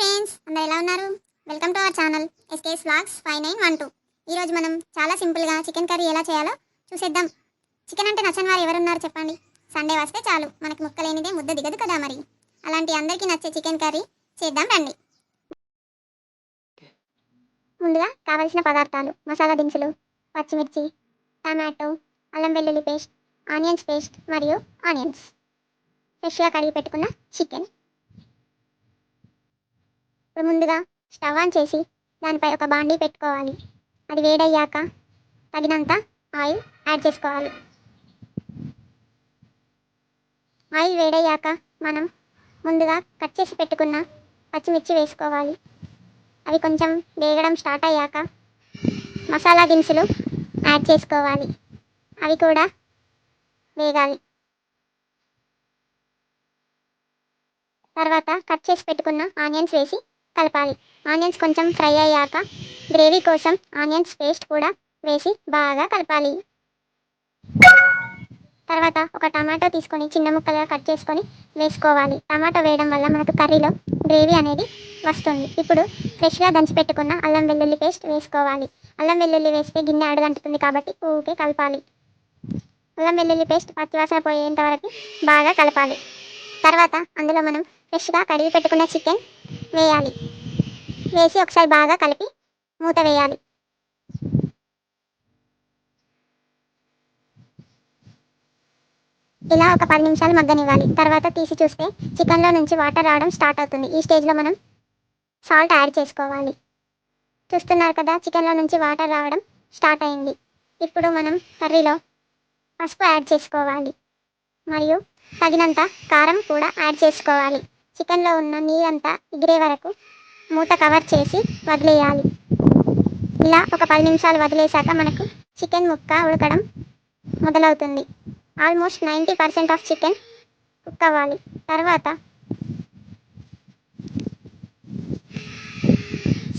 Friends, అందరు ఎలా ఉన్నారు? Welcome to our channel SKS vlogs 5912. ఈరోజు మనం చాలా సింపుల్గా చికెన్ కర్రీ ఎలా చేయాలో చూసేద్దాం. చికెన్ అంటే నచ్చని వారు ఎవరున్నారు చెప్పండి? సండే వస్తే చాలు మనకి ముక్కలేనిదే ముద్ద దిగదు కదా. మరి అలాంటి అందరికీ నచ్చే చికెన్ కర్రీ చేద్దాం రండి. ముందుగా కావలసిన పదార్థాలు: మసాలా దినుసులు, పచ్చిమిర్చి, టమాటో, అల్లం వెల్లుల్లి పేస్ట్, ఆనియన్స్ పేస్ట్ మరియు ఆనియన్స్, ఫ్రెష్గా కడిగి పెట్టుకున్న చికెన్. ఇప్పుడు ముందుగా స్టవ్ ఆన్ చేసి దానిపై ఒక బాండీ పెట్టుకోవాలి. అది వేడయ్యాక తగినంత ఆయిల్ యాడ్ చేసుకోవాలి. ఆయిల్ వేడయ్యాక మనం ముందుగా కట్ చేసి పెట్టుకున్న పచ్చిమిర్చి వేసుకోవాలి. అవి కొంచెం వేగడం స్టార్ట్ అయ్యాక మసాలా దినుసులు యాడ్ చేసుకోవాలి. అవి కూడా వేగాలి. తర్వాత కట్ చేసి పెట్టుకున్న ఆనియన్స్ వేసి కలపాలి. ఆనియన్స్ కొంచెం ఫ్రై అయ్యాక గ్రేవీ కోసం ఆనియన్స్ పేస్ట్ కూడా వేసి బాగా కలపాలి. తర్వాత ఒక టమాటో తీసుకొని చిన్న ముక్కలుగా కట్ చేసుకొని వేసుకోవాలి. టమాటో వేయడం వల్ల మనకు కర్రీలో గ్రేవీ అనేది వస్తుంది. ఇప్పుడు ఫ్రెష్గా దంచి పెట్టుకున్న అల్లం వెల్లుల్లి పేస్ట్ వేసుకోవాలి. అల్లం వెల్లుల్లి వేస్తే గిన్నె అడుగంటుతుంది కాబట్టి ఊరికే కలపాలి. అల్లం వెల్లుల్లి పేస్ట్ పచ్చివాసన పోయేంత వరకు బాగా కలపాలి. తర్వాత అందులో మనం ఫ్రెష్గా కడిగి పెట్టుకున్న చికెన్ వేయాలి. వేసి ఒకసారి బాగా కలిపి మూత వేయాలి. ఇలా ఒక 10 నిమిషాలు మగ్గనివ్వాలి. తర్వాత తీసి చూస్తే చికెన్లో నుంచి వాటర్ రావడం స్టార్ట్ అవుతుంది. ఈ స్టేజ్లో మనం సాల్ట్ యాడ్ చేసుకోవాలి. చూస్తున్నారు కదా, చికెన్లో నుంచి వాటర్ రావడం స్టార్ట్ అయింది. ఇప్పుడు మనం కర్రీలో పసుపు యాడ్ చేసుకోవాలి మరియు తగినంత కారం కూడా యాడ్ చేసుకోవాలి. చికెన్లో ఉన్న నీరంతా ఎగిరే వరకు మూత కవర్ చేసి వదిలేయాలి. ఇలా ఒక 10 నిమిషాలు వదిలేశాక మనకు చికెన్ ముక్క ఉడకడం మొదలవుతుంది. ఆల్మోస్ట్ 90% ఆఫ్ చికెన్ కుక్ అవ్వాలి. తర్వాత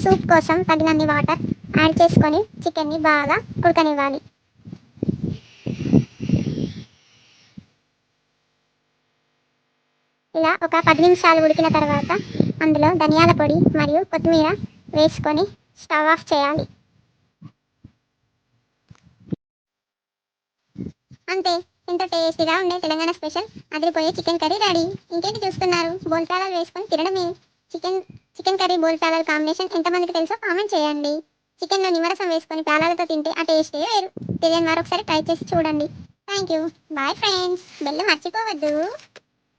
సూప్ కోసం తగినన్ని వాటర్ యాడ్ చేసుకొని చికెన్ని బాగా ఉడకనివ్వాలి. ఇలా ఒక 10 నిమిషాలు ఉడికిన తర్వాత అందులో ధనియాల పొడి మరియు కొత్తిమీర వేసుకొని స్టవ్ ఆఫ్ చేయాలి. అంతే, ఎంతో టేస్టీగా ఉండే తెలంగాణ స్పెషల్ అదిరిపోయే చికెన్ కర్రీ రెడీ. ఇంకేంటి చూస్తున్నారు? బోల్పాలాలు వేసుకొని తినడమే. చికెన్ చికెన్ కర్రీ బోల్పాలాల కాంబినేషన్ ఎంతమందికి తెలుసో కామెంట్ చేయండి. చికెన్లో నిమ్మరసం వేసుకొని పాలాలతో తింటే ఆ టేస్టే వేరు. తెలియని వారు ఒకసారి ట్రై చేసి చూడండి. Thank you. Bye friends. Bell మర్చిపోవద్దు.